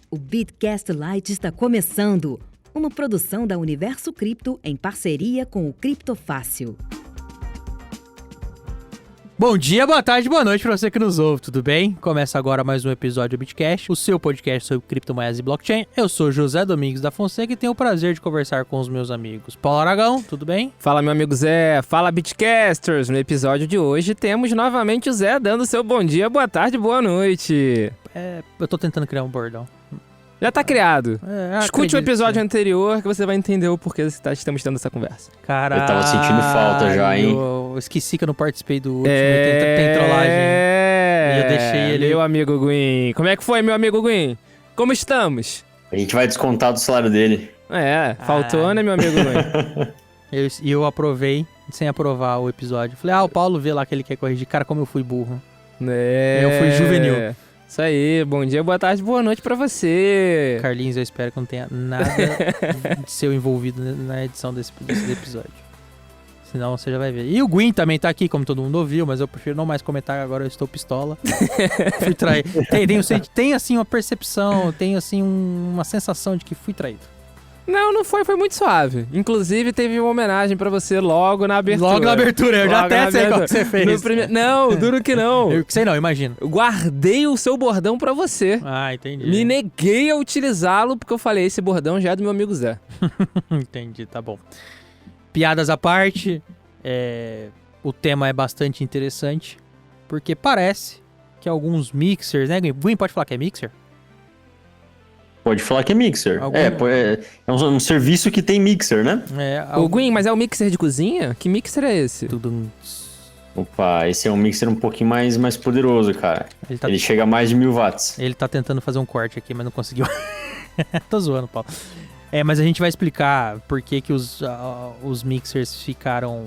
O Bitcast Lite está começando, uma produção da Universo Cripto em parceria com o Criptofácil. Bom dia, boa tarde, boa noite pra você que nos ouve, tudo bem? Começa agora mais um episódio do Bitcast, o seu podcast sobre criptomoedas e blockchain. Eu sou José Domingos da Fonseca e tenho o prazer de conversar com os meus amigos. Paulo Aragão, tudo bem? Fala, meu amigo Zé. Fala, Bitcasters. No episódio de hoje temos novamente o Zé dando seu bom dia, boa tarde, boa noite. Eu tô tentando criar um bordão. Já tá criado. Escute o episódio sim. anterior que você vai entender o porquê estamos tendo essa conversa. Caralho, Eu tava sentindo falta já, hein? Eu esqueci que eu não participei do último, tem trollagem. E eu deixei ele... Meu amigo Gwyn. Como é que foi, meu amigo Gwyn? Como estamos? A gente vai descontar do salário dele. Faltou, né, meu amigo Gwyn? Eu aprovei, sem aprovar o episódio. Falei, o Paulo vê lá que ele quer corrigir. Cara, como eu fui burro. Eu fui juvenil. Isso aí, bom dia, boa tarde, boa noite pra você. Carlinhos, eu espero que não tenha nada de seu envolvido na edição desse episódio. Senão você já vai ver. E o Gwyn também tá aqui, como todo mundo ouviu, mas eu prefiro não mais comentar, agora eu estou pistola. Fui traído. Tem assim uma percepção, tem assim uma sensação de que fui traído. Não foi muito suave. Inclusive, teve uma homenagem pra você logo na abertura. Logo na abertura, eu já até sei qual que você fez. Não, duro que não. Eu sei não, imagino. Eu guardei o seu bordão pra você. Ah, entendi. Me neguei a utilizá-lo porque eu falei, esse bordão já é do meu amigo Zé. Entendi, tá bom. Piadas à parte, o tema é bastante interessante, porque parece que alguns mixers, né, Gwyn? Pode falar que é mixer? Pode falar que é mixer. É um serviço que tem mixer, né? O Gwyn, mas é o mixer de cozinha? Que mixer é esse? Opa, esse é um mixer um pouquinho mais poderoso, cara. Ele chega a mais de 1000 watts. Ele tá tentando fazer um corte aqui, mas não conseguiu. Tô zoando, Paulo. Mas a gente vai explicar por que os mixers ficaram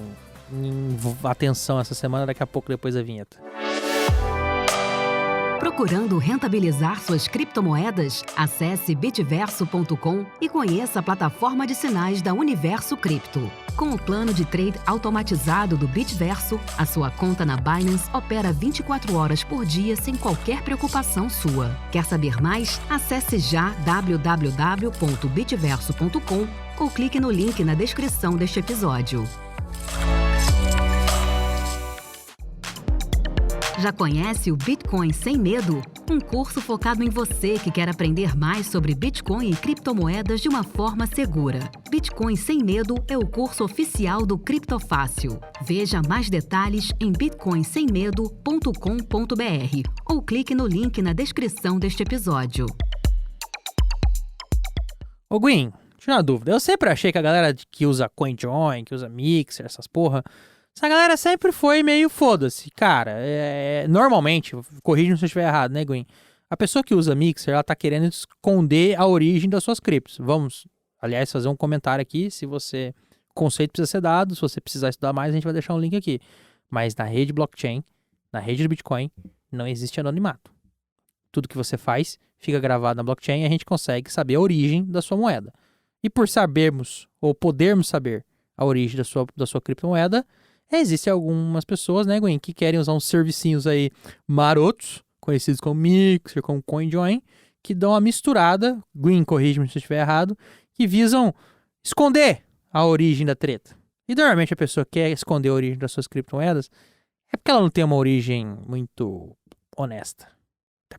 em atenção essa semana, daqui a pouco depois da vinheta. Procurando rentabilizar suas criptomoedas? Acesse bitverso.com e conheça a plataforma de sinais da Universo Cripto. Com o plano de trade automatizado do Bitverso, a sua conta na Binance opera 24 horas por dia sem qualquer preocupação sua. Quer saber mais? Acesse já www.bitverso.com ou clique no link na descrição deste episódio. Já conhece o Bitcoin Sem Medo? Um curso focado em você que quer aprender mais sobre Bitcoin e criptomoedas de uma forma segura. Bitcoin Sem Medo é o curso oficial do Criptofácil. Veja mais detalhes em bitcoinsemmedo.com.br ou clique no link na descrição deste episódio. Ô Gwyn, tinha uma dúvida. Eu sempre achei que a galera que usa CoinJoin, que usa Mixer, essas porra... Essa galera sempre foi meio foda-se. Cara, normalmente, corrija se eu estiver errado, né, Gwyn? A pessoa que usa Mixer, ela tá querendo esconder a origem das suas criptos. Vamos, aliás, fazer um comentário aqui. Se você... O conceito precisa ser dado. Se você precisar estudar mais, a gente vai deixar um link aqui. Mas na rede blockchain, na rede do Bitcoin, não existe anonimato. Tudo que você faz fica gravado na blockchain e a gente consegue saber a origem da sua moeda. E por sabermos, ou podermos saber a origem da sua criptomoeda... Existem algumas pessoas, né, Gwyn, que querem usar uns servicinhos aí marotos, conhecidos como Mixer, como CoinJoin, que dão uma misturada, Gwyn, corrige-me se eu estiver errado, que visam esconder a origem da treta. E normalmente a pessoa quer esconder a origem das suas criptomoedas é porque ela não tem uma origem muito honesta.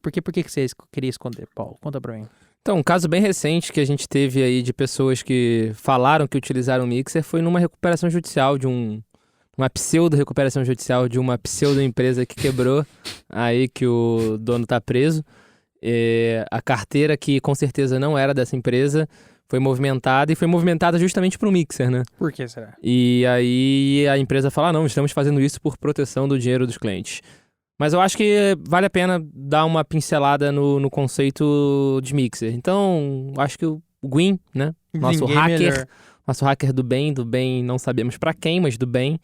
Por que você queria esconder, Paulo? Conta pra mim. Então, um caso bem recente que a gente teve aí de pessoas que falaram que utilizaram o Mixer foi numa recuperação judicial de uma pseudo-recuperação judicial de uma pseudo-empresa que quebrou, aí que o dono tá preso. A carteira, que com certeza não era dessa empresa, foi movimentada justamente pro Mixer, né? Por que será? E aí a empresa fala, não, estamos fazendo isso por proteção do dinheiro dos clientes. Mas eu acho que vale a pena dar uma pincelada no conceito de Mixer. Então, acho que o Gwyn, né? Nosso hacker do bem não sabemos pra quem, mas do bem,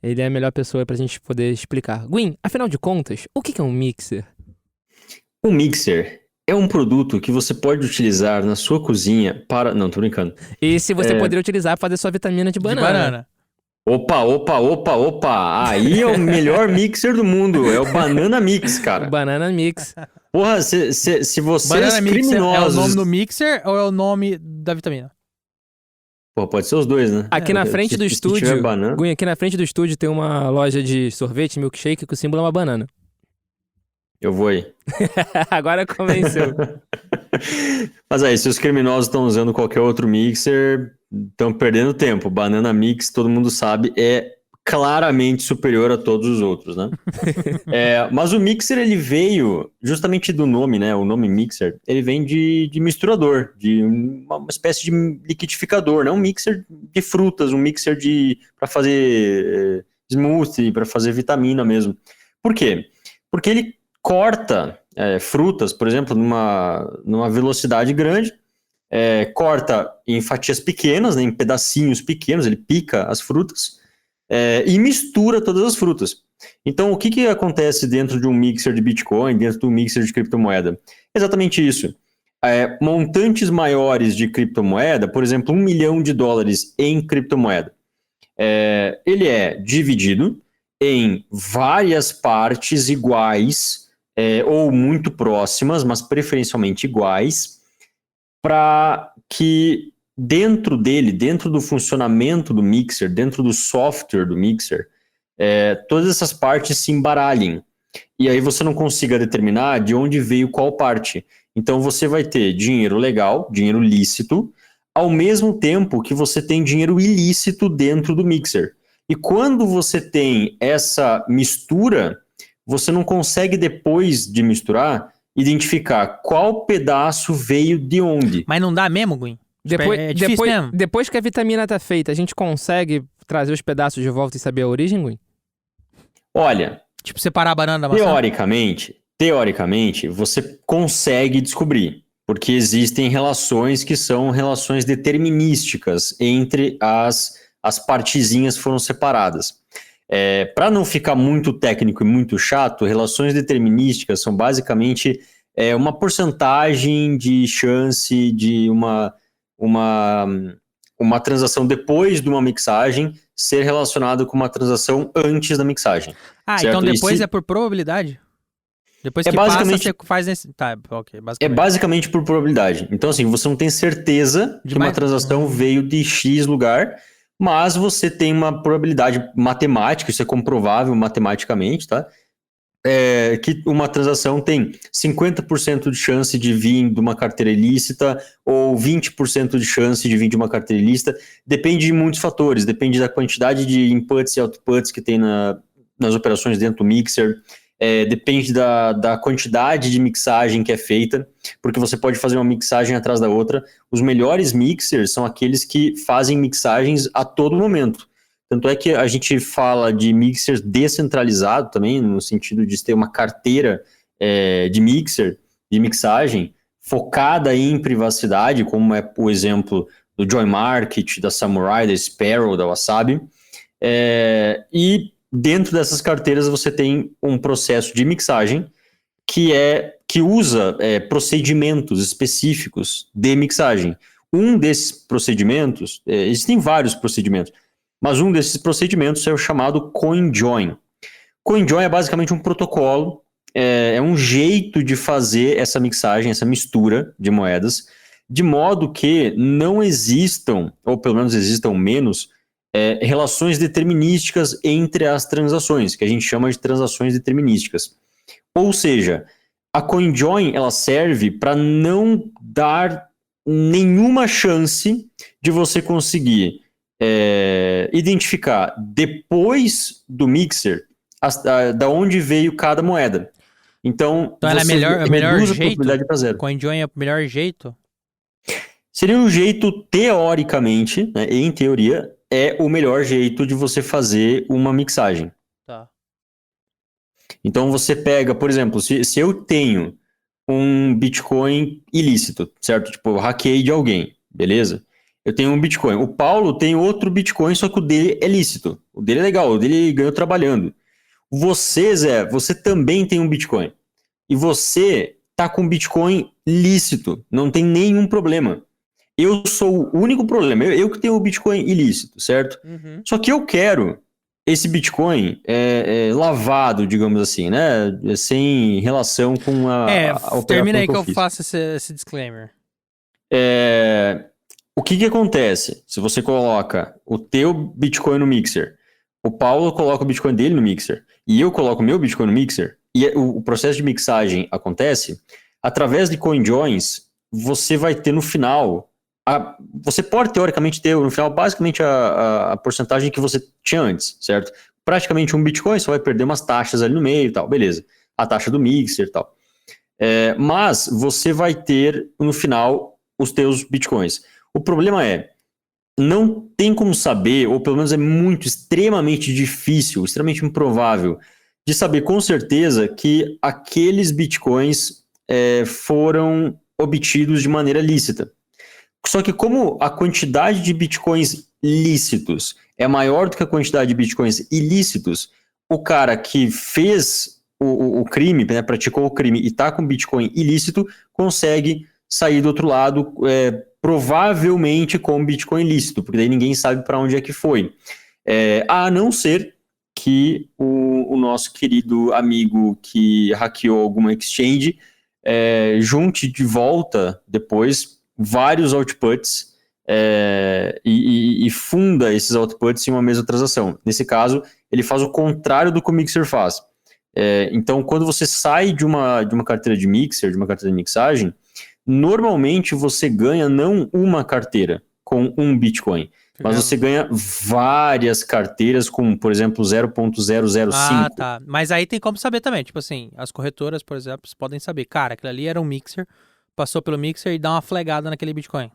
ele é a melhor pessoa pra gente poder explicar. Gwyn, afinal de contas, o que é um mixer? Um mixer é um produto que você pode utilizar na sua cozinha para... Não, tô brincando. E se você poderia utilizar para fazer sua vitamina de banana. Opa! Aí é o melhor mixer do mundo, é o Banana Mix, cara. O Banana Mix. Porra, se vocês Banana Mixer é o criminosos... nome do mixer ou é o nome da vitamina? Pô, pode ser os dois, né? Aqui na frente do Se estúdio, tiver banana... Gunha, aqui na frente do estúdio tem uma loja de sorvete, milkshake, que o símbolo é uma banana. Eu vou aí. Agora convenceu. Mas aí, se os criminosos estão usando qualquer outro mixer, estão perdendo tempo. Banana Mix, todo mundo sabe, é claramente superior a todos os outros, né? Mas o mixer, ele veio justamente do nome, né? O nome mixer, ele vem de misturador, de uma espécie de liquidificador, né? Um mixer de frutas, um mixer para fazer smoothie, para fazer vitamina mesmo. Por quê? Porque ele corta frutas, por exemplo, numa velocidade grande, corta em fatias pequenas, né, em pedacinhos pequenos, ele pica as frutas e mistura todas as frutas. Então, o que acontece dentro de um mixer de Bitcoin, dentro de um mixer de criptomoeda? Exatamente isso. Montantes maiores de criptomoeda, por exemplo, $1 milhão em criptomoeda, ele é dividido em várias partes iguais, ou muito próximas, mas preferencialmente iguais, para que dentro do funcionamento do mixer, dentro do software do mixer, todas essas partes se embaralhem. E aí você não consiga determinar de onde veio qual parte. Então você vai ter dinheiro legal, dinheiro lícito, ao mesmo tempo que você tem dinheiro ilícito dentro do mixer. E quando você tem essa mistura, você não consegue, depois de misturar, identificar qual pedaço veio de onde. Mas não dá mesmo, Gui? É difícil mesmo? Depois que a vitamina tá feita, a gente consegue trazer os pedaços de volta e saber a origem, Gui? Olha, Tipo, separar a banana da maçã? Teoricamente, você consegue descobrir, porque existem relações que são relações determinísticas entre as partezinhas que foram separadas. Para não ficar muito técnico e muito chato, relações determinísticas são basicamente uma porcentagem de chance de uma transação depois de uma mixagem ser relacionada com uma transação antes da mixagem. Certo? Então depois é por probabilidade? Depois que basicamente, passa, você faz nesse... Tá, ok, basicamente. É basicamente por probabilidade. Então, assim, você não tem certeza que uma transação veio de X lugar, mas você tem uma probabilidade matemática, isso é comprovável matematicamente, tá? Que uma transação tem 50% de chance de vir de uma carteira ilícita ou 20% de chance de vir de uma carteira ilícita. Depende de muitos fatores, depende da quantidade de inputs e outputs que tem nas operações dentro do mixer, depende da quantidade de mixagem que é feita, porque você pode fazer uma mixagem atrás da outra. Os melhores mixers são aqueles que fazem mixagens a todo momento. Tanto é que a gente fala de mixers descentralizado também, no sentido de ter uma carteira de mixagem, focada em privacidade, como é o exemplo do Joy Market, da Samurai, da Sparrow, da Wasabi. E dentro dessas carteiras você tem um processo de mixagem que usa procedimentos específicos de mixagem. Um desses procedimentos, existem vários procedimentos, mas um desses procedimentos é o chamado CoinJoin. CoinJoin é basicamente um protocolo, é um jeito de fazer essa mixagem, essa mistura de moedas, de modo que não existam, ou pelo menos existam menos, relações determinísticas entre as transações, que a gente chama de transações determinísticas. Ou seja, a CoinJoin ela serve para não dar nenhuma chance de você conseguir identificar depois do mixer da onde veio cada moeda. Então ela é o melhor jeito? Probabilidade para zero. CoinJoin é o melhor jeito? Seria um jeito, teoricamente, né, em teoria, é o melhor jeito de você fazer uma mixagem. Tá. Então você pega, por exemplo, se eu tenho um Bitcoin ilícito, certo? Tipo, eu hackei de alguém, beleza? Eu tenho um Bitcoin. O Paulo tem outro Bitcoin, só que o dele é lícito. O dele é legal, o dele ganhou trabalhando. Você, Zé, você também tem um Bitcoin. E você tá com Bitcoin lícito, não tem nenhum problema. Eu sou o único problema, eu que tenho o Bitcoin ilícito, certo? Uhum. Só que eu quero esse Bitcoin é lavado, digamos assim, né? Sem relação com a operação termina aí que eu fiz. faço esse disclaimer. O que acontece se você coloca o teu Bitcoin no Mixer, o Paulo coloca o Bitcoin dele no Mixer e eu coloco o meu Bitcoin no Mixer, e o processo de mixagem acontece, através de CoinJoins, você vai ter no final, você pode teoricamente ter no final basicamente a porcentagem que você tinha antes, certo? Praticamente um Bitcoin, você vai perder umas taxas ali no meio e tal, beleza. A taxa do Mixer e tal. Mas você vai ter no final os teus Bitcoins. O problema não tem como saber, ou pelo menos é extremamente difícil, extremamente improvável, de saber com certeza que aqueles Bitcoins foram obtidos de maneira lícita. Só que como a quantidade de Bitcoins lícitos é maior do que a quantidade de Bitcoins ilícitos, o cara que fez o crime, né, praticou o crime e está com Bitcoin ilícito, consegue sair do outro lado, provavelmente com Bitcoin lícito, porque daí ninguém sabe para onde é que foi. A não ser que o nosso querido amigo que hackeou alguma exchange junte de volta depois vários outputs e funda esses outputs em uma mesma transação. Nesse caso, ele faz o contrário do que o Mixer faz. Então, quando você sai de uma carteira de Mixer, de uma carteira de mixagem, normalmente você ganha não uma carteira com um Bitcoin, mas você ganha várias carteiras com, por exemplo, 0.005. Ah, tá. Mas aí tem como saber também. Tipo assim, as corretoras, por exemplo, podem saber. Cara, aquilo ali era um Mixer, passou pelo Mixer e dá uma flegada naquele Bitcoin.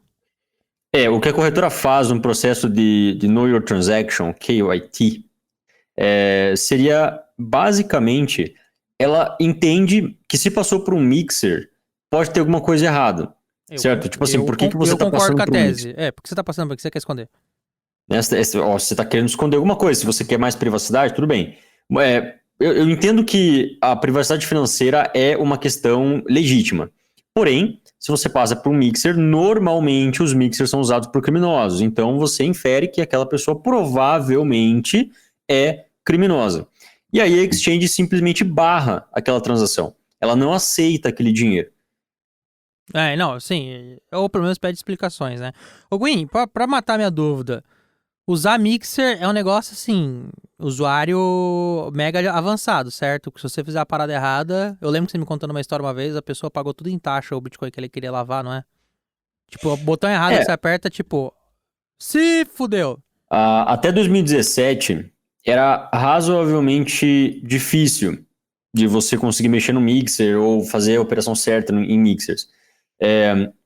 O que a corretora faz no processo de Know Your Transaction, KYT, seria, basicamente, ela entende que se passou por um Mixer, pode ter alguma coisa errada. Certo? Tipo assim, por que você tá passando por um Mixer? Por que você tá passando? Por que você quer esconder? Você tá querendo esconder alguma coisa. Se você quer mais privacidade, tudo bem. Eu entendo que a privacidade financeira é uma questão legítima. Porém, se você passa por um Mixer, normalmente os Mixers são usados por criminosos. Então, você infere que aquela pessoa provavelmente é criminosa. E aí a exchange simplesmente barra aquela transação. Ela não aceita aquele dinheiro. Não, sim. Ou pelo menos pede explicações, né? Ô, Gwen, pra matar minha dúvida, usar Mixer é um negócio assim, usuário mega avançado, certo? Que se você fizer a parada errada, eu lembro que você me contando uma história uma vez, a pessoa pagou tudo em taxa o Bitcoin que ele queria lavar, não é? Tipo, o botão errado que você aperta, tipo, se fudeu. Até 2017, era razoavelmente difícil de você conseguir mexer no Mixer ou fazer a operação certa em Mixers.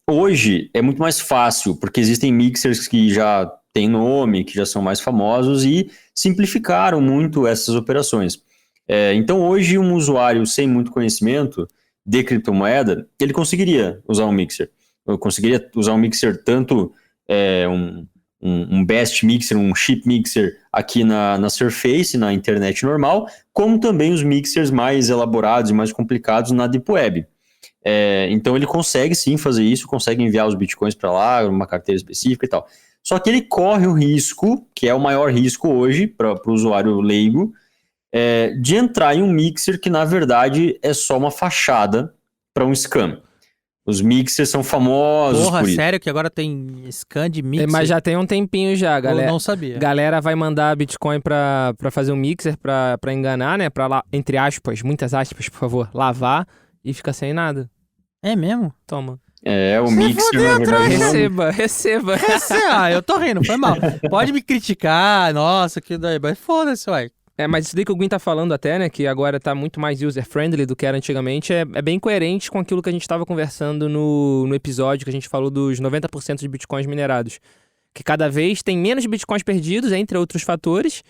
Hoje é muito mais fácil, porque existem Mixers que já têm nome, que já são mais famosos e simplificaram muito essas operações. Então hoje um usuário sem muito conhecimento de criptomoeda, ele conseguiria usar um Mixer. Eu conseguiria usar um Mixer tanto um Best Mixer, um Chip Mixer aqui na Surface, na internet normal, como também os Mixers mais elaborados e mais complicados na Deep Web. Então ele consegue sim fazer isso, consegue enviar os Bitcoins para lá, uma carteira específica e tal. Só que ele corre o risco, que é o maior risco hoje para o usuário leigo, de entrar em um Mixer que na verdade é só uma fachada para um scam. Os Mixers são famosos por isso. Sério que agora tem scan de Mixer? Mas já tem um tempinho já, galera. Eu não sabia. Galera vai mandar Bitcoin pra fazer um Mixer, pra enganar, né? Pra lá, entre aspas, muitas aspas, por favor, lavar e fica sem nada. É mesmo? Toma. O Mixer, na verdade... Receba. Eu tô rindo, foi mal. Pode me criticar, nossa, que daí, mas foda-se, uai. Mas isso daí que o Gwen tá falando até, né, que agora tá muito mais user-friendly do que era antigamente, é bem coerente com aquilo que a gente tava conversando no episódio que a gente falou dos 90% de bitcoins minerados. Que cada vez tem menos bitcoins perdidos, entre outros fatores.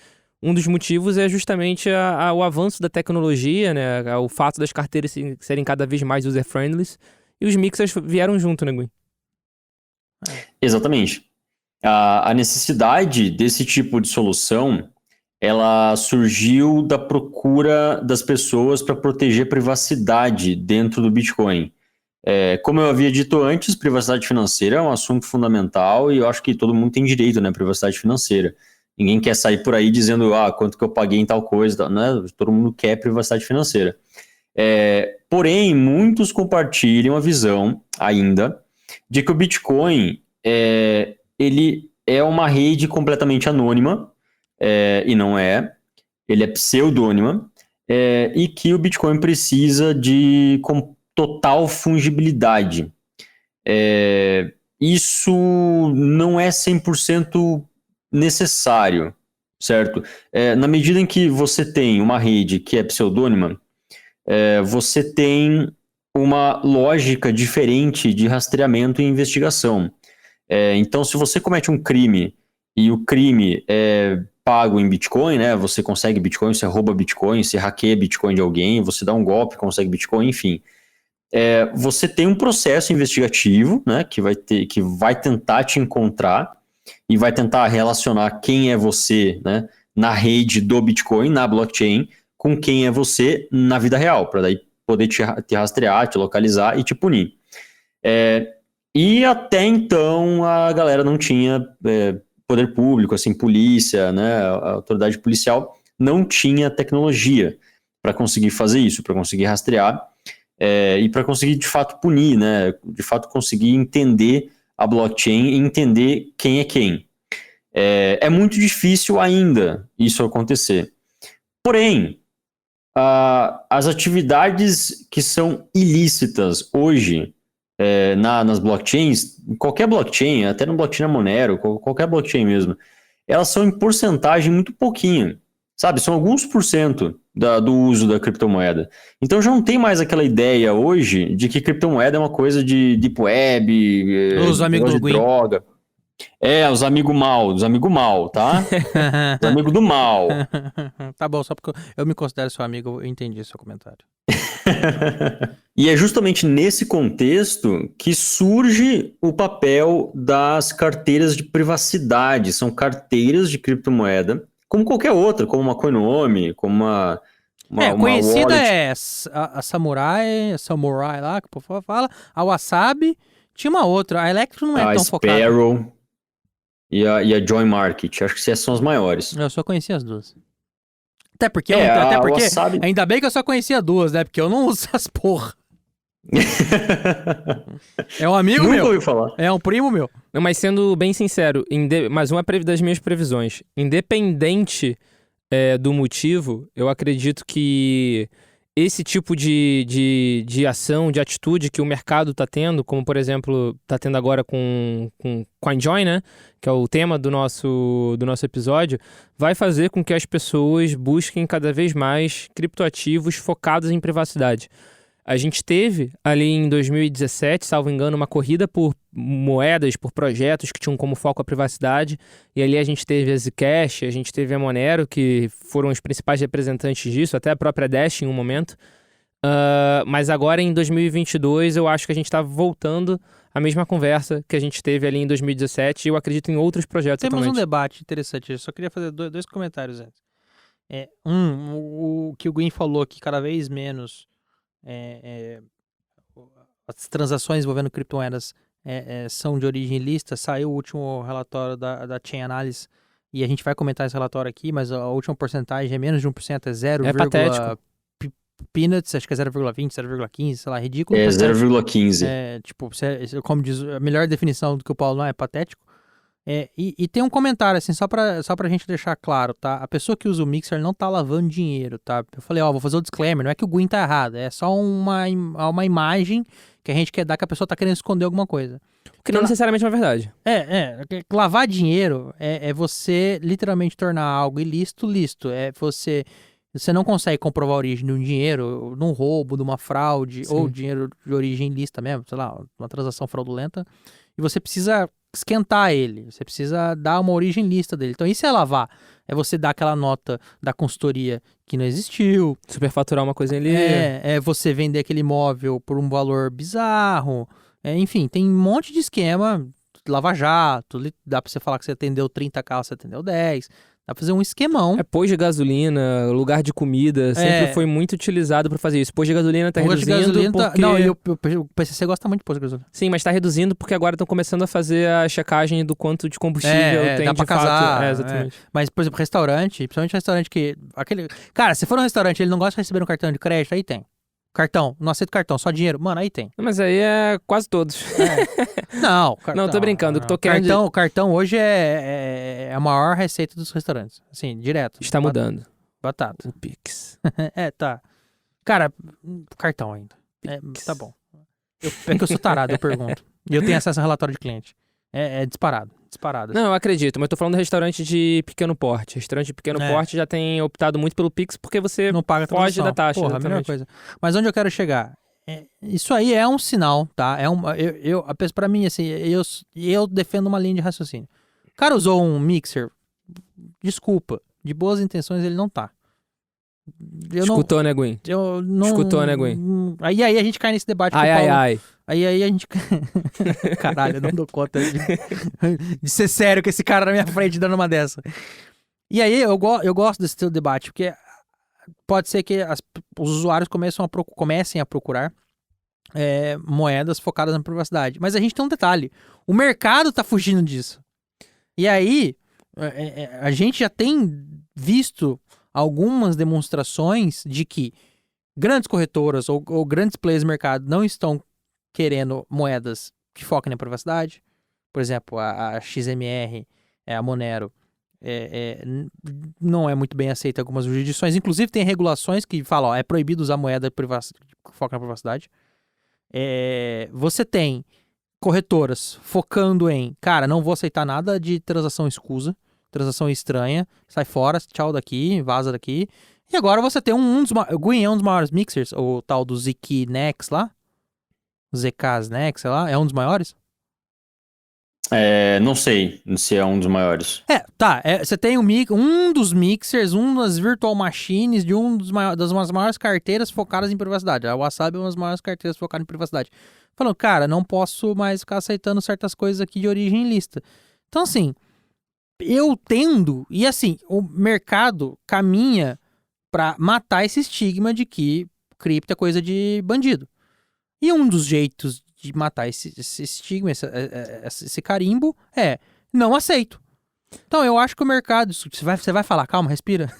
Um dos motivos é justamente o avanço da tecnologia, né, o fato das carteiras serem cada vez mais user-friendly. E os mixers vieram junto, né, Gwen? Exatamente. A necessidade desse tipo de solução, ela surgiu da procura das pessoas para proteger a privacidade dentro do Bitcoin. Como eu havia dito antes, privacidade financeira é um assunto fundamental e eu acho que todo mundo tem direito, né, à privacidade financeira. Ninguém quer sair por aí dizendo, quanto que eu paguei em tal coisa, né? Todo mundo quer privacidade financeira. Porém, muitos compartilham a visão ainda de que o Bitcoin ele é uma rede completamente anônima, e não é. Ele é pseudônima, e que o Bitcoin precisa de total fungibilidade. Isso não é 100% necessário, certo? Na medida em que você tem uma rede que é pseudônima, você tem uma lógica diferente de rastreamento e investigação. Então, se você comete um crime e o crime é pago em Bitcoin, né? Você consegue Bitcoin, você rouba Bitcoin, você hackeia Bitcoin de alguém, você dá um golpe, consegue Bitcoin, enfim. Você tem um processo investigativo, né? Que vai tentar te encontrar e vai tentar relacionar quem é você, né? Na rede do Bitcoin, na blockchain, com quem é você na vida real, para daí poder te rastrear, te localizar e te punir. E até então a galera não tinha poder público, assim, polícia, né, a autoridade policial não tinha tecnologia para conseguir fazer isso, para conseguir rastrear e para conseguir de fato punir, né, de fato conseguir entender a blockchain e entender quem é quem. É muito difícil ainda isso acontecer. Porém, as atividades que são ilícitas hoje nas blockchains, qualquer blockchain, até no blockchain da Monero, qualquer blockchain mesmo, elas são em porcentagem muito pouquinho, sabe? São alguns % do uso da criptomoeda. Então já não tem mais aquela ideia hoje de que criptomoeda é uma coisa de deep web, Os amigos de droga. Os amigos mal, tá? Os amigos do mal. Tá bom, só porque eu me considero seu amigo, eu entendi seu comentário. E é justamente nesse contexto que surge o papel das carteiras de privacidade. São carteiras de criptomoeda, como qualquer outra, como uma Coinome, como uma conhecida wallet. a Samurai lá, que o povo fala, a Wasabi, tinha uma outra, a Electro não é tão focada. A Sparrow e a Join Market, acho que essas são as maiores. Eu só conhecia as duas. Até porque, Wasabi... ainda bem que eu só conhecia duas, né? Porque eu não uso essas porra. É um amigo meu. Nunca ouvi falar. É um primo meu. Não, mas sendo bem sincero, mais uma das minhas previsões. Independente do motivo, eu acredito que esse tipo de ação, de atitude que o mercado está tendo, como por exemplo, está tendo agora com CoinJoin, né? Que é o tema do nosso episódio, vai fazer com que as pessoas busquem cada vez mais criptoativos focados em privacidade. A gente teve ali em 2017, salvo engano, uma corrida por moedas, por projetos que tinham como foco a privacidade. E ali a gente teve a Zcash, a gente teve a Monero, que foram os principais representantes disso, até a própria Dash em um momento. Mas agora em 2022 eu acho que a gente está voltando à mesma conversa que a gente teve ali em 2017 e eu acredito em outros projetos Temos atualmente. um debate interessante, eu só queria fazer dois comentários antes. O que o Gwyn falou que cada vez menos as transações envolvendo criptomoedas são de origem ilícita. Saiu o último relatório da Chain Analysis e a gente vai comentar esse relatório aqui, mas a última porcentagem é menos de 1%, é 0, patético. peanuts, acho que é 0,20, 0,15, sei lá, ridículo. 0,15. Tipo, como diz, a melhor definição do que o Paulo não é patético. E tem um comentário, assim, só pra gente deixar claro, tá? A pessoa que usa o Mixer não tá lavando dinheiro, tá? Eu falei, vou fazer o disclaimer, não é que o Gwyn tá errado, é só uma imagem que a gente quer dar que a pessoa tá querendo esconder alguma coisa. Que não necessariamente é uma verdade. Lavar dinheiro é você literalmente tornar algo ilícito, lícito. Você não consegue comprovar a origem de um dinheiro, num roubo, de uma fraude, Sim. ou dinheiro de origem ilícita mesmo, sei lá, uma transação fraudulenta, e você precisa esquentar ele, você precisa dar uma origem lícita dele. Então isso é lavar, é você dar aquela nota da consultoria que não existiu. Superfaturar uma coisa ali. É você vender aquele imóvel por um valor bizarro. Enfim, tem um monte de esquema, lava-jato, dá pra você falar que você atendeu 30K, você atendeu 10, Dá pra fazer um esquemão. Posto de gasolina, lugar de comida, sempre foi muito utilizado pra fazer isso. Posto de gasolina tá reduzindo porque... Não, o PCC gosta muito de posto de gasolina. Sim, mas tá reduzindo porque agora estão começando a fazer a checagem do quanto de combustível tem dá de pra casar. fato. Exatamente. Mas, por exemplo, restaurante, principalmente restaurante que... Cara, se for um restaurante e ele não gosta de receber um cartão de crédito, aí tem. Cartão, não aceito cartão, só dinheiro. Mano, aí tem. Mas aí é quase todos. Não, cartão. Não, tô brincando. Tô querendo... Cartão hoje é a maior receita dos restaurantes. Assim, direto. Está mudando. Batata. O Pix. Tá. Cara, cartão ainda. Tá bom. É que eu sou tarado, eu pergunto. E eu tenho acesso a relatório de cliente. É disparado. Disparado. Não, eu acredito, mas tô falando de restaurante de pequeno porte. Restaurante de pequeno porte já tem optado muito pelo Pix porque você não paga foge da taxa. Porra, a melhor coisa. Mas onde eu quero chegar? Isso aí é um sinal, tá? Pra mim, assim, eu defendo uma linha de raciocínio. O cara usou um mixer, desculpa, de boas intenções ele não tá. Escutou, né, Gwen? Escutou, né, Gwen? Aí a gente cai nesse debate com o Paulo. Aí a gente... Caralho, eu não dou conta de ser sério com esse cara na minha frente dando uma dessa. E aí eu gosto desse teu debate, porque pode ser que os usuários comecem a procurar moedas focadas na privacidade. Mas a gente tem um detalhe. O mercado tá fugindo disso. E aí a gente já tem visto algumas demonstrações de que grandes corretoras ou grandes players do mercado não estão querendo moedas que foquem na privacidade. Por exemplo, a XMR, a Monero, não é muito bem aceita em algumas jurisdições. Inclusive tem regulações que falam, é proibido usar moeda que foca na privacidade. Você tem corretoras focando em, cara, não vou aceitar nada de transação escusa, transação estranha, sai fora, tchau daqui, vaza daqui. E agora você tem o Gwyn é um dos maiores mixers, o tal do ZK Nex lá, ZK Nex, sei lá, é um dos maiores? Não sei se é um dos maiores. Você tem um dos mixers, das virtual machines de das maiores carteiras focadas em privacidade. A Wasabi é uma das maiores carteiras focadas em privacidade. Falando, cara, não posso mais ficar aceitando certas coisas aqui de origem ilícita. Então, assim, eu tendo, e assim, o mercado caminha pra matar esse estigma de que cripto é coisa de bandido. E um dos jeitos de matar esse estigma, esse carimbo, não aceito. Então, eu acho que o mercado... Você vai falar, calma, respira.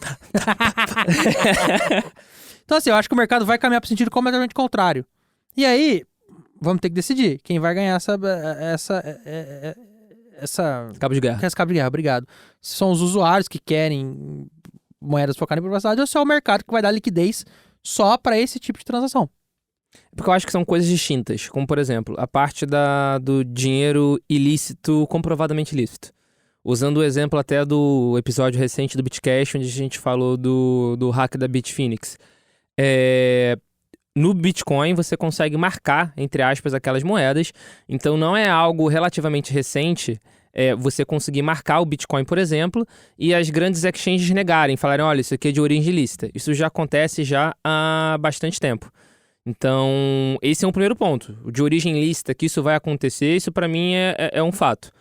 Então, assim, eu acho que o mercado vai caminhar pro sentido completamente contrário. E aí, vamos ter que decidir quem vai ganhar essa cabo de guerra. Esse cabo de guerra, obrigado. Se são os usuários que querem moedas focadas em privacidade ou se é o mercado que vai dar liquidez só para esse tipo de transação. Porque eu acho que são coisas distintas. Como, por exemplo, a parte do dinheiro ilícito, comprovadamente ilícito. Usando o exemplo até do episódio recente do Bitcash, onde a gente falou do hack da Bitfinex. No Bitcoin você consegue marcar, entre aspas, aquelas moedas. Então não é algo relativamente recente você conseguir marcar o Bitcoin, por exemplo, e as grandes exchanges negarem, falarem, olha, isso aqui é de origem ilícita. Isso já acontece já há bastante tempo. Então, esse é um primeiro ponto. O de origem ilícita, que isso vai acontecer, isso para mim é um fato.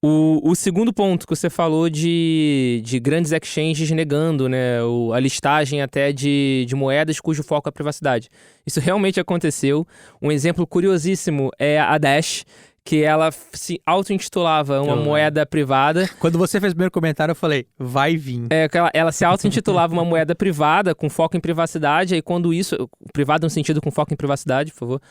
O segundo ponto que você falou de grandes exchanges negando, né, a listagem até de moedas cujo foco é a privacidade. Isso realmente aconteceu. Um exemplo curiosíssimo é a Dash, que ela se auto-intitulava uma moeda privada. Quando você fez o primeiro comentário, eu falei, vai vir. Ela se auto-intitulava uma moeda privada com foco em privacidade, aí quando isso... Privada no sentido com foco em privacidade, por favor.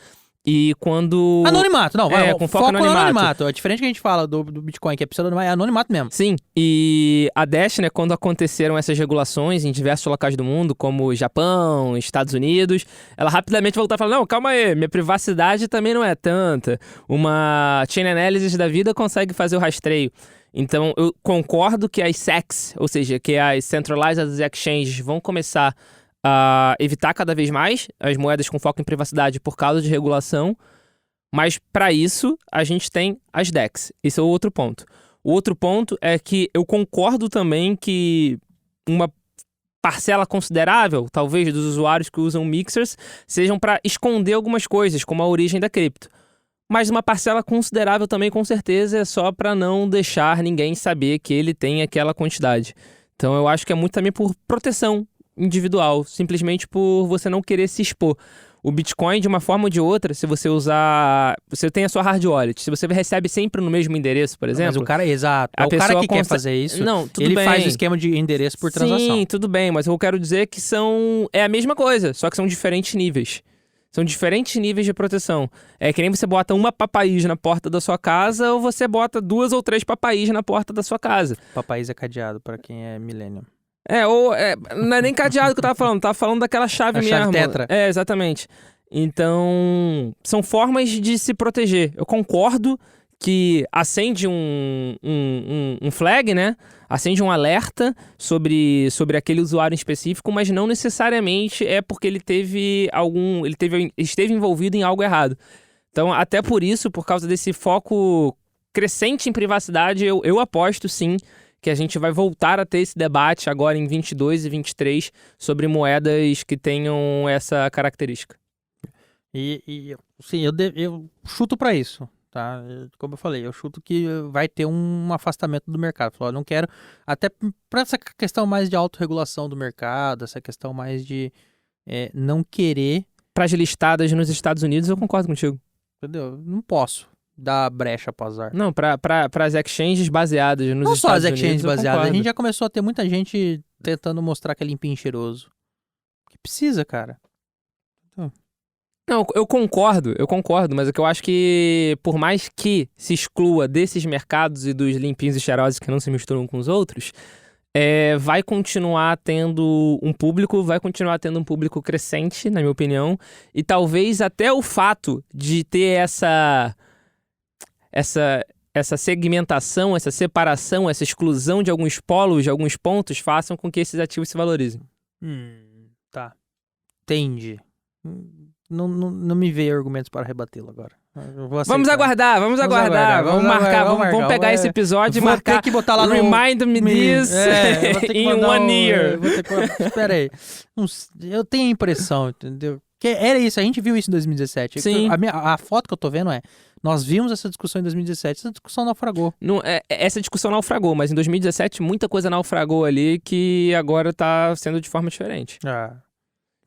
E quando... Anonimato, não. Com foco no anonimato. É diferente que a gente fala do Bitcoin, que é pseudonimo, é anonimato mesmo. Sim, e a Dash, né, quando aconteceram essas regulações em diversos locais do mundo, como Japão, Estados Unidos, ela rapidamente voltou e falou, não, calma aí, minha privacidade também não é tanta. Uma chain analysis da vida consegue fazer o rastreio. Então, eu concordo que as SECs, ou seja, que as Centralized Exchanges vão começar a evitar cada vez mais as moedas com foco em privacidade por causa de regulação, mas para isso a gente tem as DEX. Esse é o outro ponto. O outro ponto é que eu concordo também que uma parcela considerável, talvez, dos usuários que usam mixers sejam para esconder algumas coisas, como a origem da cripto. Mas uma parcela considerável também, com certeza, é só para não deixar ninguém saber que ele tem aquela quantidade. Então eu acho que é muito também por proteção individual, simplesmente por você não querer se expor. O Bitcoin, de uma forma ou de outra, se você usar... Você tem a sua hard wallet. Se você recebe sempre no mesmo endereço, por exemplo... Mas o cara, exato. a O cara pessoa que quer fazer isso, Não, tudo ele bem. faz o esquema de endereço por transação. Sim, tudo bem, mas eu quero dizer que é a mesma coisa, só que são diferentes níveis. São diferentes níveis de proteção. É que nem você bota uma papaís na porta da sua casa ou você bota 2 ou 3 papaís na porta da sua casa. Papaís é cadeado, pra quem é millennium. Não é nem cadeado que eu tava falando daquela chave A mesmo. chave tetra. Exatamente. Então, são formas de se proteger. Eu concordo que acende um flag, né? Acende um alerta sobre aquele usuário em específico, mas não necessariamente é porque ele esteve envolvido em algo errado. Então, até por isso, por causa desse foco crescente em privacidade, eu aposto sim que a gente vai voltar a ter esse debate agora em 22 e 23 sobre moedas que tenham essa característica. Sim, eu chuto pra isso, tá? Como eu falei, eu chuto que vai ter um afastamento do mercado. Eu não quero, até pra essa questão mais de autorregulação do mercado, essa questão mais de não querer... Para as listadas nos Estados Unidos, eu concordo contigo. Entendeu? Não posso dar brecha pro azar. Não, para as exchanges baseadas nos Não só Estados as exchanges Unidos, eu baseadas, a concordo. gente já começou a ter muita gente tentando mostrar que é limpinho e cheiroso. Que precisa, cara. Não, eu concordo, mas é que eu acho que, por mais que se exclua desses mercados e dos limpinhos e cheirosos que não se misturam com os outros, vai continuar tendo um público crescente, na minha opinião, e talvez até o fato de ter essa segmentação, essa separação, essa exclusão de alguns polos, de alguns pontos, façam com que esses ativos se valorizem. Tá. Entendi. Não me veio argumentos para rebatê-lo agora. Vamos aguardar. Vamos marcar. Vamos pegar esse episódio e marcar. Ter que botar lá no... Remind me this in 1 year. Espera aí. Eu tenho a impressão, entendeu? Que era isso, a gente viu isso em 2017. Sim. A foto que eu tô vendo nós vimos essa discussão em 2017, essa discussão naufragou. Essa discussão naufragou, mas em 2017 muita coisa naufragou ali que agora tá sendo de forma diferente.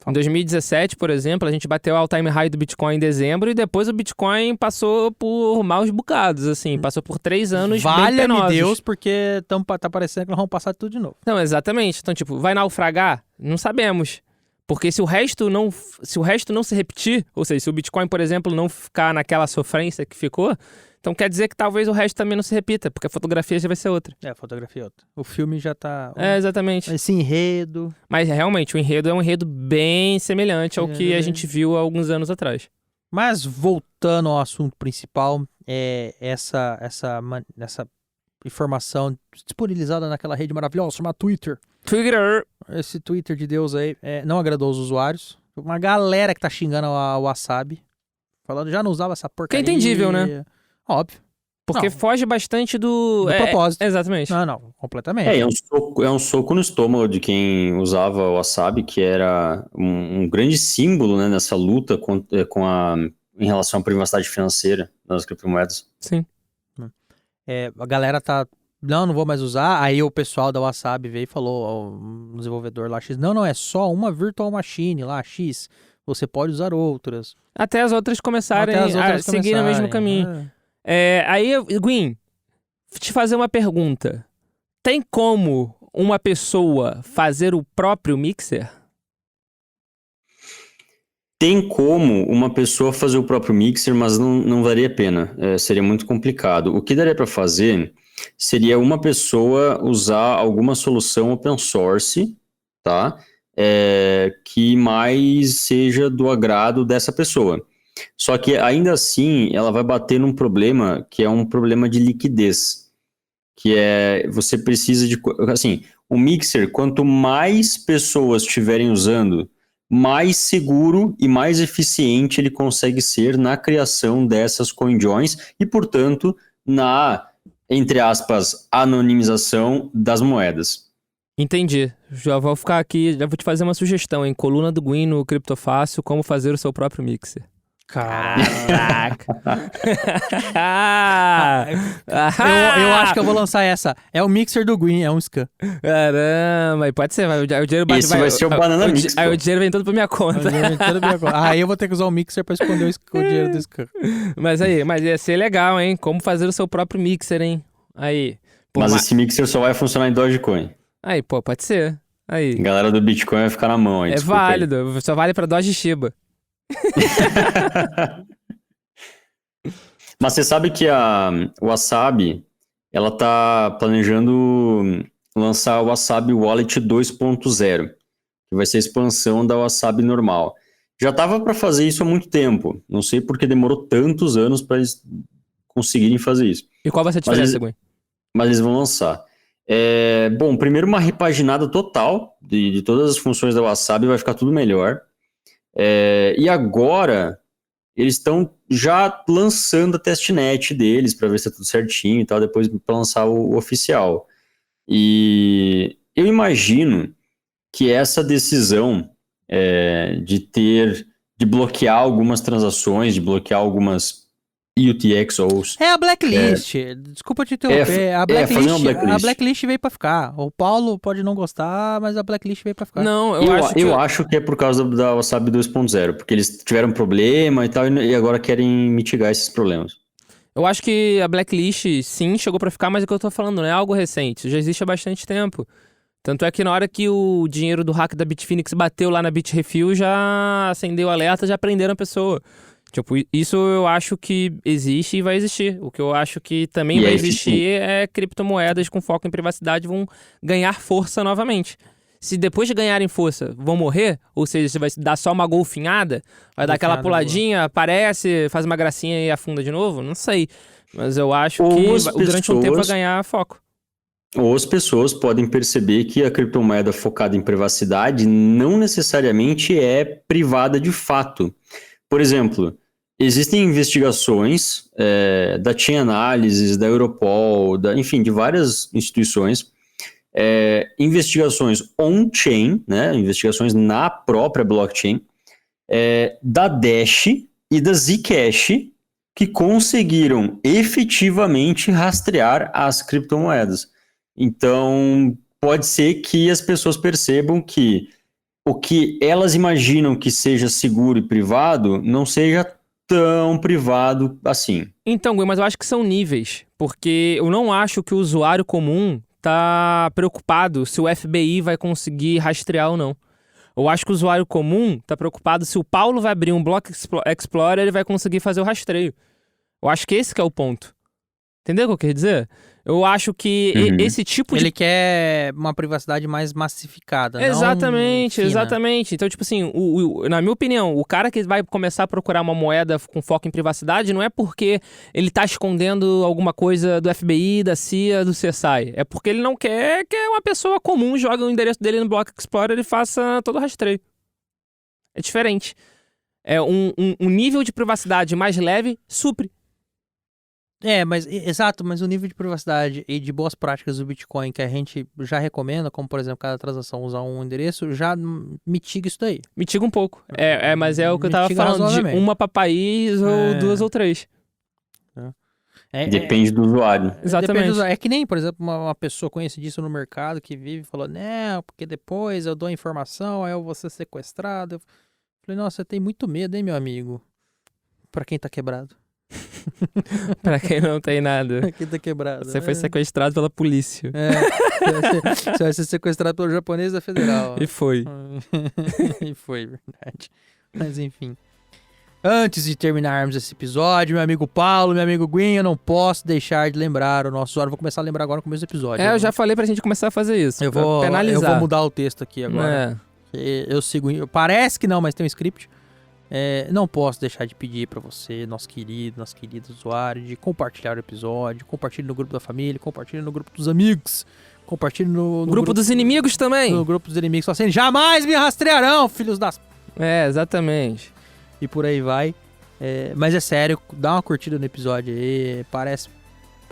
Em 2017, por exemplo, a gente bateu o all-time high do Bitcoin em dezembro e depois o Bitcoin passou por maus bocados, assim, passou por 3 anos bem penosos. Valha-me Deus, porque tá parecendo que nós vamos passar tudo de novo. Não, exatamente. Então, tipo, vai naufragar? Não sabemos. Porque se o resto não se repetir, ou seja, se o Bitcoin, por exemplo, não ficar naquela sofrência que ficou, então quer dizer que talvez o resto também não se repita, porque a fotografia já vai ser outra. A fotografia é outra. O filme já tá... Exatamente. Esse enredo... Mas realmente, o enredo é um enredo bem semelhante ao que a gente viu há alguns anos atrás. Mas voltando ao assunto principal, essa informação disponibilizada naquela rede maravilhosa chamada Twitter. Esse Twitter de Deus aí não agradou os usuários. Uma galera que tá xingando a Wasabi, falando já não usava essa porcaria. Que é entendível, né? Óbvio. Porque foge bastante do propósito. Exatamente. Não, completamente. É um soco no estômago de quem usava o Wasabi, que era um grande símbolo, né, nessa luta em relação à privacidade financeira das criptomoedas. Sim. A galera tá... Não vou mais usar. Aí o pessoal da Wasabi veio e falou, o desenvolvedor lá X, não, é só uma virtual machine lá, X. Você pode usar outras. Até as outras começarem a seguir no mesmo caminho. Aí, Gwyn, te fazer uma pergunta. Tem como uma pessoa fazer o próprio mixer? Tem como uma pessoa fazer o próprio mixer, mas não valia a pena. Seria muito complicado. O que daria para fazer seria uma pessoa usar alguma solução open source, tá? Que mais seja do agrado dessa pessoa. Só que ainda assim ela vai bater num problema que é um problema de liquidez, que você precisa de, assim, o mixer, quanto mais pessoas estiverem usando, mais seguro e mais eficiente ele consegue ser na criação dessas CoinJoins e, portanto, na, entre aspas, anonimização das moedas. Entendi. Já vou ficar aqui, já vou te fazer uma sugestão, em coluna do Gwyn no Criptofácil, como fazer o seu próprio mixer. Caraca. Eu acho que eu vou lançar essa. É o mixer do Green, é um scan. Caramba, pode ser, o dinheiro bate. Esse vai ser o Banana Mix, Aí pô. o dinheiro vem todo pra minha conta. Aí eu vou ter que usar o mixer pra esconder o dinheiro do scan. Mas ia ser legal, hein? Como fazer o seu próprio mixer, hein? Aí. Pô, Mas esse mixer só vai funcionar em Dogecoin. Aí, pô, pode ser. Aí. A galera do Bitcoin vai ficar na mão aí. É desculpa aí. válido, só vale pra Doge e Shiba. Mas você sabe que a Wasabi, ela tá planejando lançar o Wasabi Wallet 2.0, que vai ser a expansão da Wasabi normal. Já tava para fazer isso há muito tempo. Não sei porque demorou tantos anos para eles conseguirem fazer isso. E qual vai ser a diferença, Gwen? Mas eles vão lançar. Bom, primeiro uma repaginada total de todas as funções da Wasabi, vai ficar tudo melhor. E agora eles estão já lançando a testnet deles para ver se tá tudo certinho e tal, depois para lançar o oficial. E eu imagino que essa decisão de bloquear algumas transações, de bloquear algumas UTXOs. É a blacklist. Desculpa te interromper. fazer uma blacklist. A blacklist veio pra ficar. O Paulo pode não gostar, mas a blacklist veio pra ficar. Não, Eu acho que é por causa da Wasabi 2.0, porque eles tiveram problema e tal, e agora querem mitigar esses problemas. Eu acho que a blacklist, sim, chegou pra ficar, mas é o que eu tô falando, não é algo recente. Já existe há bastante tempo. Tanto é que na hora que o dinheiro do hack da Bitfinex bateu lá na Bitrefill, já acendeu o alerta, já prenderam a pessoa. Tipo, isso eu acho que existe e vai existir. O que eu acho que também vai existir é criptomoedas com foco em privacidade vão ganhar força novamente. Se depois de ganharem força vão morrer, ou seja, você vai dar só uma golfinhada, vai dar aquela puladinha, aparece, faz uma gracinha e afunda de novo, não sei. Mas eu acho que durante um tempo vai ganhar foco. Ou as pessoas podem perceber que a criptomoeda focada em privacidade não necessariamente é privada de fato. Por exemplo, existem investigações da Chain Analysis, da Europol, enfim, de várias instituições, investigações on-chain, né, investigações na própria blockchain, da Dash e da Zcash, que conseguiram efetivamente rastrear as criptomoedas. Então, pode ser que as pessoas percebam que o que elas imaginam que seja seguro e privado não seja tão privado assim. Então, Gui, mas eu acho que são níveis, porque eu não acho que o usuário comum tá preocupado se o FBI vai conseguir rastrear ou não. Eu acho que o usuário comum tá preocupado se o Paulo vai abrir um Block Explorer, ele vai conseguir fazer o rastreio. Eu acho que esse que é o ponto. Entendeu o que eu quero dizer? Eu acho que esse tipo de... Ele quer uma privacidade mais massificada. Exatamente, não exatamente. Então, tipo assim, na minha opinião, o cara que vai começar a procurar uma moeda com foco em privacidade não é porque ele tá escondendo alguma coisa do FBI, da CIA, do CSI. É porque ele não quer que uma pessoa comum jogue o endereço dele no Block Explorer e faça todo o rastreio. É diferente. É um nível de privacidade mais leve supre. Mas o nível de privacidade e de boas práticas do Bitcoin que a gente já recomenda, como por exemplo, cada transação usar um endereço, já mitiga isso daí. Mitiga um pouco. Mas é o que eu tava falando, de uma pra país ou duas ou três. Depende do usuário. Exatamente. É que nem, por exemplo, uma pessoa conhecidíssima no mercado que vive e falou, não, porque depois eu dou a informação, aí eu vou ser sequestrado. Eu falei, nossa, você tem muito medo, hein, meu amigo? Pra quem tá quebrado. Pra quem não tem nada. Quem tá quebrado. Você foi sequestrado pela polícia. Você vai ser sequestrado pelo japonês da federal. E foi. E foi, verdade. Mas enfim. Antes de terminarmos esse episódio, meu amigo Paulo, meu amigo Gwen, eu não posso deixar de lembrar o nosso usuário. Vou começar a lembrar agora no começo do episódio. Eu já falei pra gente começar a fazer isso. Eu vou mudar o texto aqui agora. Eu sigo. Parece que não, mas tem um script. Não posso deixar de pedir pra você, nosso querido usuário, de compartilhar o episódio, compartilhe no grupo da família, compartilhe no grupo dos amigos, compartilhe no grupo dos inimigos também. No grupo dos inimigos, assim, jamais me rastrearão, filhos das... Exatamente. E por aí vai. Mas é sério, dá uma curtida no episódio aí, parece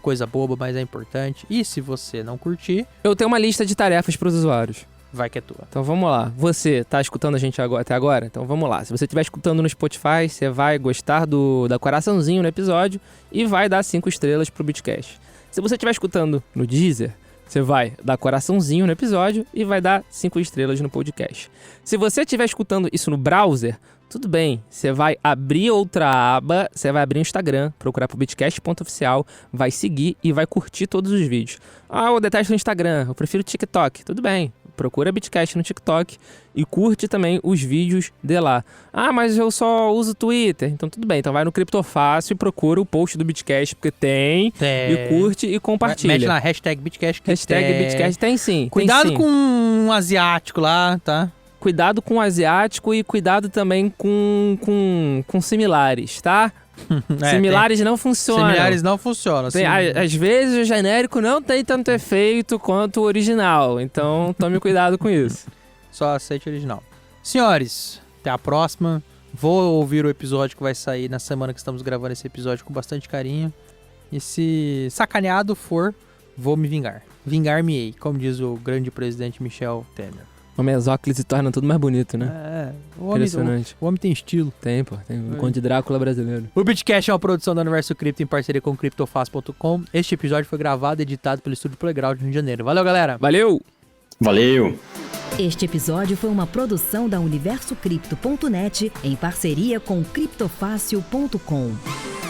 coisa boba, mas é importante. E se você não curtir... Eu tenho uma lista de tarefas pros usuários. vai que é tua. Então vamos lá. Você tá escutando a gente até agora? Então vamos lá. Se você estiver escutando no Spotify, você vai gostar da coraçãozinho no episódio e vai dar 5 estrelas pro Bitcast. Se você estiver escutando no Deezer, você vai dar coraçãozinho no episódio e vai dar 5 estrelas no podcast. Se você estiver escutando isso no browser, tudo bem, você vai abrir outra aba, você vai abrir o Instagram, procurar por bitcast.oficial, vai seguir e vai curtir todos os vídeos. Ah, eu detesto o Instagram, eu prefiro o TikTok. Tudo bem, procura Bitcast no TikTok e curte também os vídeos de lá. Ah, mas eu só uso Twitter. Então tudo bem, então vai no Criptofácil e procura o post do Bitcast, porque tem, e curte e compartilha. Mete lá, hashtag Bitcast. Bitcast tem sim. Cuidado tem sim. com um asiático lá, tá? Cuidado com o asiático e cuidado também com similares, tá? Similares não funcionam. Similares não funcionam. Às vezes o genérico não tem tanto efeito quanto o original, então tome cuidado com isso. Só aceite o original. Senhores, até a próxima. Vou ouvir o episódio que vai sair na semana que estamos gravando esse episódio com bastante carinho. E se sacaneado for, vou me vingar. Vingar-me-ei, como diz o grande presidente Michel Temer. O mesóclise se torna tudo mais bonito, né? Impressionante. O homem tem estilo. Tem, pô. Tem o Conde Drácula brasileiro. O Bitcast é uma produção da Universo Cripto em parceria com Criptofácil.com. Este episódio foi gravado e editado pelo Estúdio Playground do Rio de Janeiro. Valeu, galera! Valeu! Valeu! Este episódio foi uma produção da UniversoCripto.net em parceria com Criptofácil.com.